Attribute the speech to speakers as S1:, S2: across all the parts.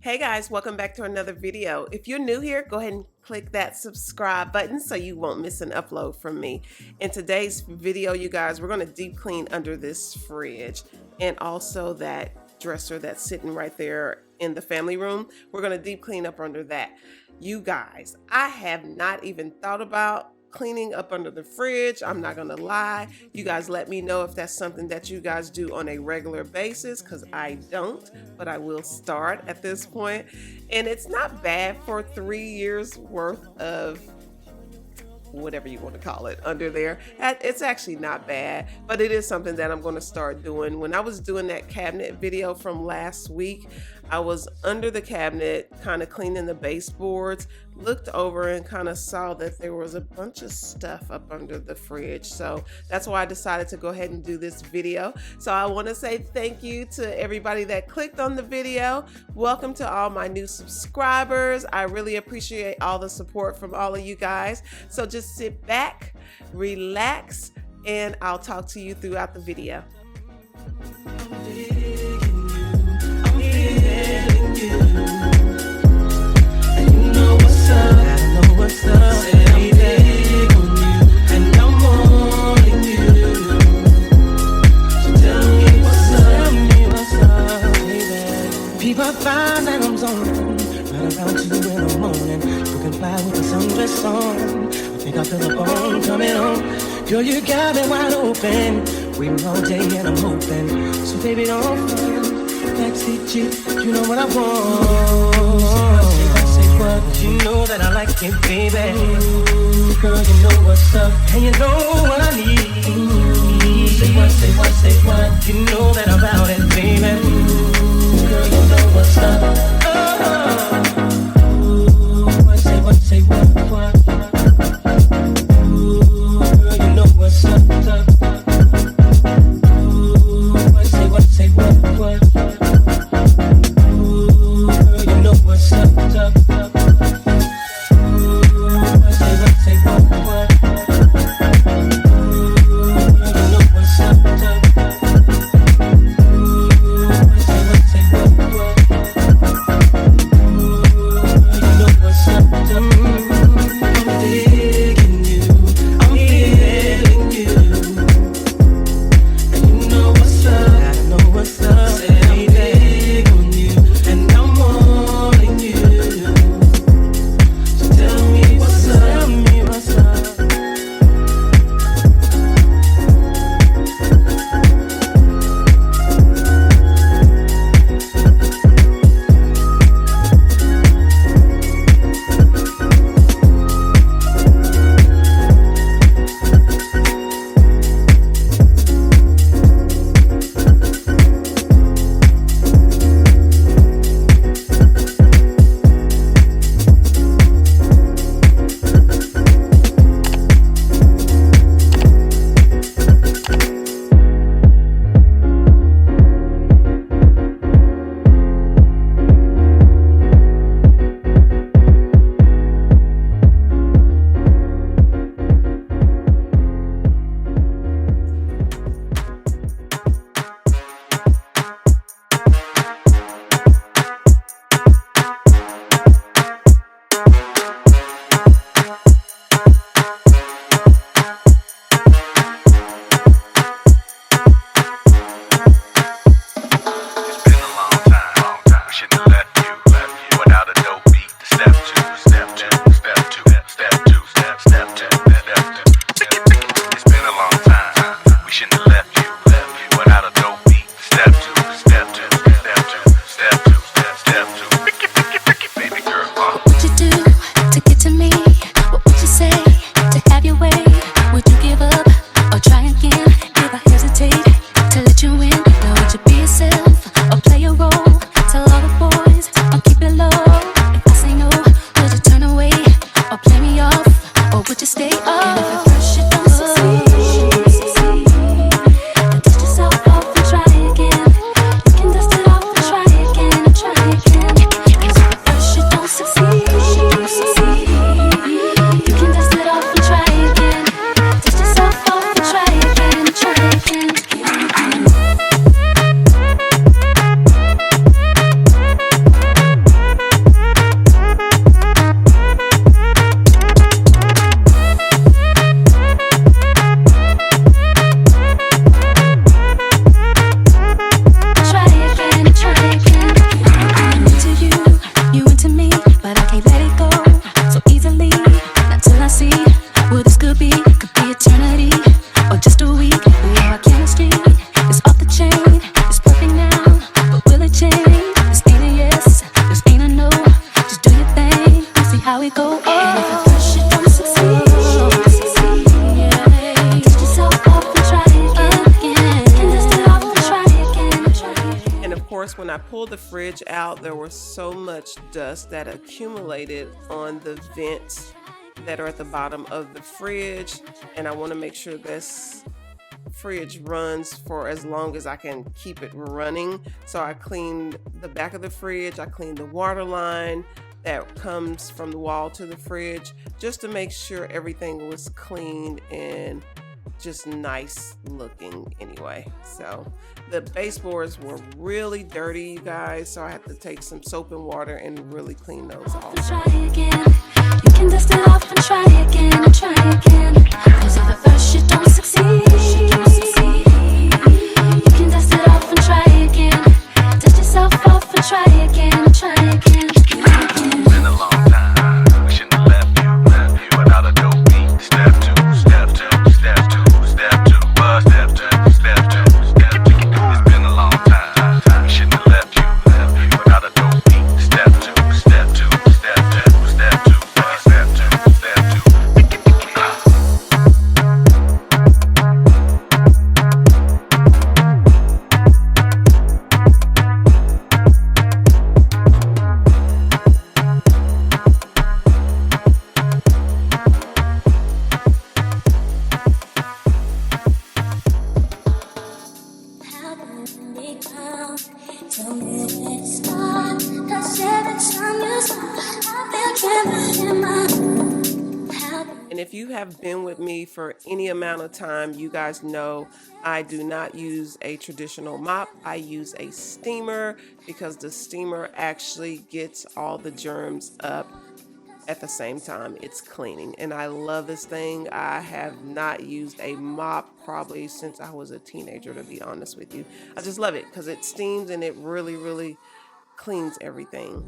S1: Hey guys, welcome back to another video. If you're new here, go ahead and click that subscribe button so you won't miss an upload from me. In today's video, you guys, we're going to deep clean under this fridge and also that dresser that's sitting right there in the family room. We're going to deep clean up under that. You guys, I have not even thought about cleaning up under the fridge. I'm not gonna lie. You guys let me know if that's something that you guys do on a regular basis, because I don't, but I will start at this point. And it's not bad for 3 years worth of whatever you want to call it under there. It's actually not bad, but it is something that I'm going to start doing. When I was doing that cabinet video from last week, I was under the cabinet kind of cleaning the baseboards, looked over and kind of saw that there was a bunch of stuff up under the fridge. So that's why I decided to go ahead and do this video. So I want to say thank you to everybody that clicked on the video. Welcome to all my new subscribers. I really appreciate all the support from all of you guys. So just sit back, relax, and I'll talk to you throughout the video.
S2: People find that I'm zoned right around 2 in the morning, looking fly with the sundress on. I think I feel the bone coming on. Girl, you got me wide open, waiting all day and I'm hoping. So baby, don't run, backseat G, you know what I want. Say what, you know that I like it, baby. Girl, you know what's up, and you know what I need. Say what, you know that I'm about it, baby. Girl, you know what's up. Say what? Ooh, girl, you know what's up. Ooh, say what? Ooh, girl, you know what's up. Ooh, say what?
S3: change. This ain't a yes, this ain't a no. Just do your thing, we'll see how it go. And if at first you don't succeed, yeah, dust yourself off and try again. Dust it off and try again.
S1: And of course, when I pulled the fridge out, there was so much dust that accumulated on the vents that are at the bottom of the fridge, and I want to make sure this fridge runs for as long as I can keep it running. So I cleaned the back of the fridge, I cleaned the water line that comes from the wall to the fridge, just to make sure everything was clean and just nice looking anyway. So the baseboards were really dirty, you guys, so I had to take some soap and water and really clean those off.
S3: Try again. You can dust it off and try again and try again. Cause if at first you don't succeed, you can dust it off and try again. Dust yourself off and try again and try again.
S4: It's been a long time. We shouldn't have left you without a dope beat. Step two, step two, step two, step two, step two, step two, step two. It's been a long time. We shouldn't have left you without a dope beat. Step two, step two, step two, step two, step two, step two.
S1: And if you have been with me for any amount of time, you guys know I do not use a traditional mop. I use a steamer because the steamer actually gets all the germs up at the same time it's cleaning. And I love this thing. I have not used a mop probably since I was a teenager, to be honest with you. I just love it because it steams and it really, really cleans everything.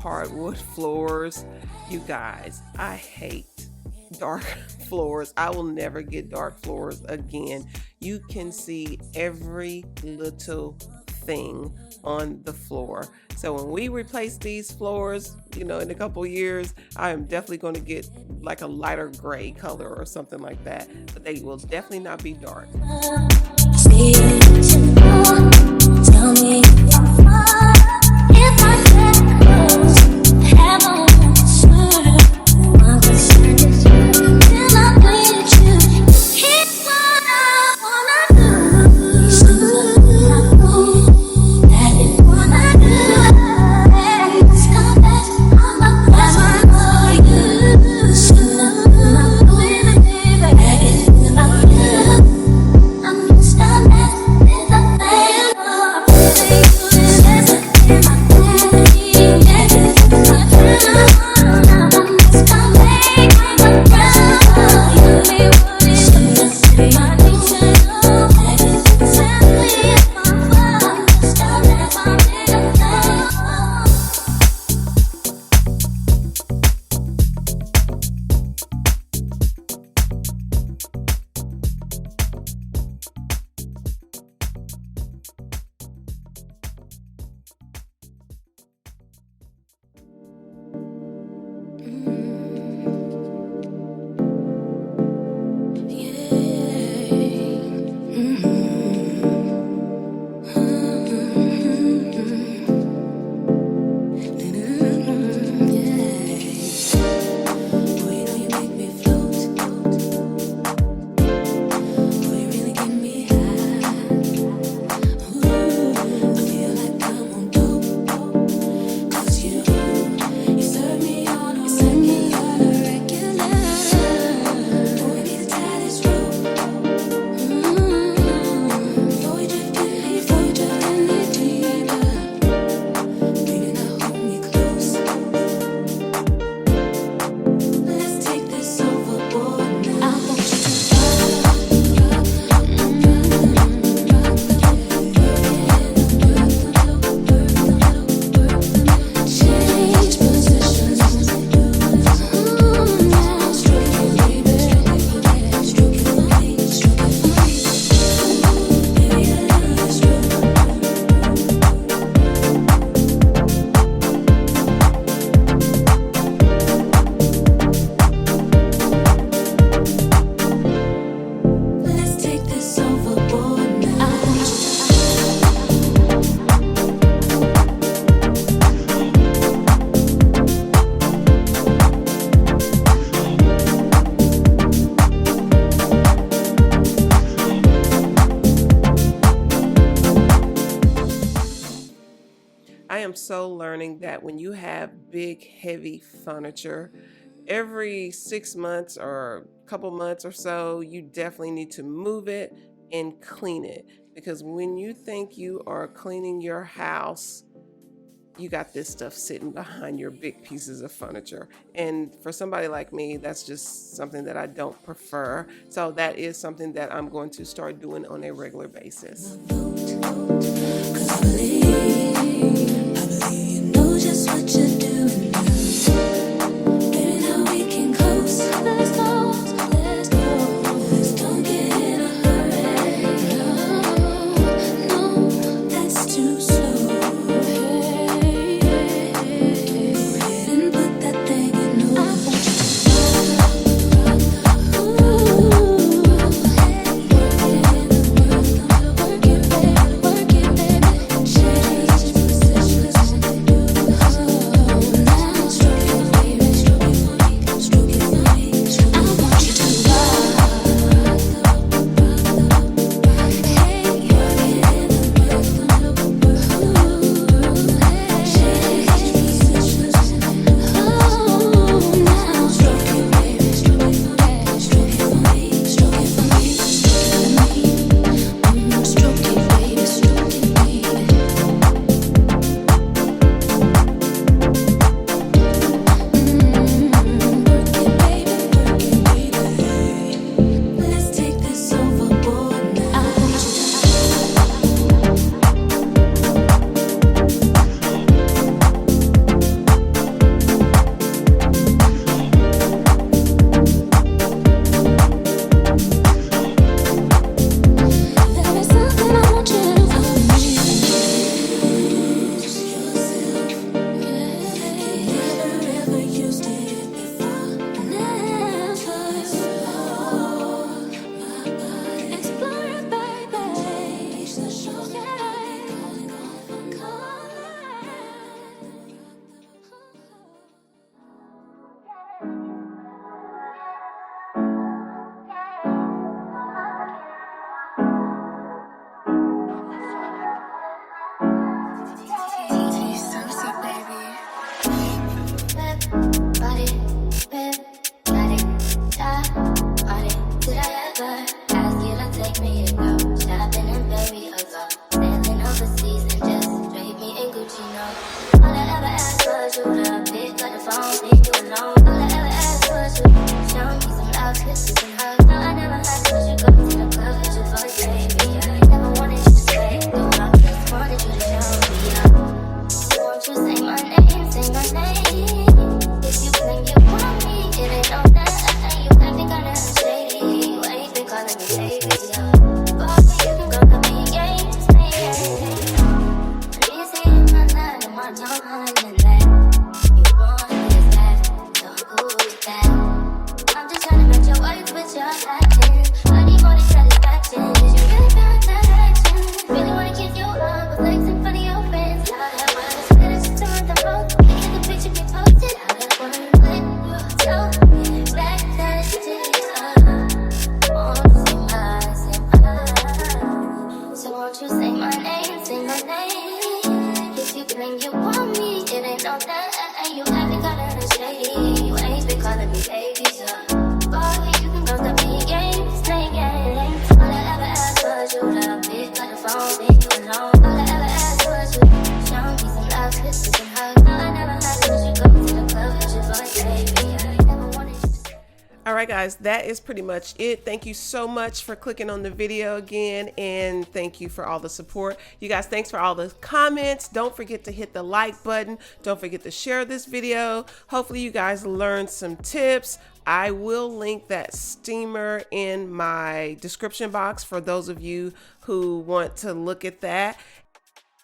S1: Hardwood floors, you guys, I hate dark floors. I will never get dark floors again. You can see every little thing on the floor. So when we replace these floors, in a couple years, I am definitely going to get like a lighter gray color or something like that, but they will definitely not be dark.
S3: Tell me if I get close.
S1: also learning that when you have big, heavy furniture, every 6 months or a couple months or so, you definitely need to move it and clean it. Because when you think you are cleaning your house, you got this stuff sitting behind your big pieces of furniture. And for somebody like me, that's just something that I don't prefer. So that is something that I'm going to start doing on a regular basis.
S3: I believe you know just what you're doing now. Baby, now we can close. Let's go, let's go. Let's don't get in a hurry. No, that's too slow. Hey, go ahead and put that thing in order.
S1: All right, guys, that is pretty much it. Thank you so much for clicking on the video again, and thank you for all the support. You guys, thanks for all the comments. Don't forget to hit the like button. Don't forget to share this video. Hopefully you guys learned some tips. I will link that steamer in my description box for those of you who want to look at that.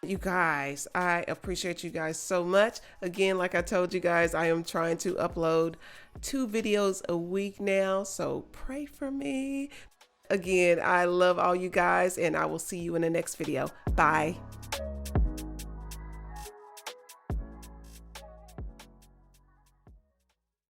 S1: You guys, I appreciate you guys so much. Again, like I told you guys, I am trying to upload 2 videos a week now, so pray for me. Again, I love all you guys, and I will see you in the next video. Bye.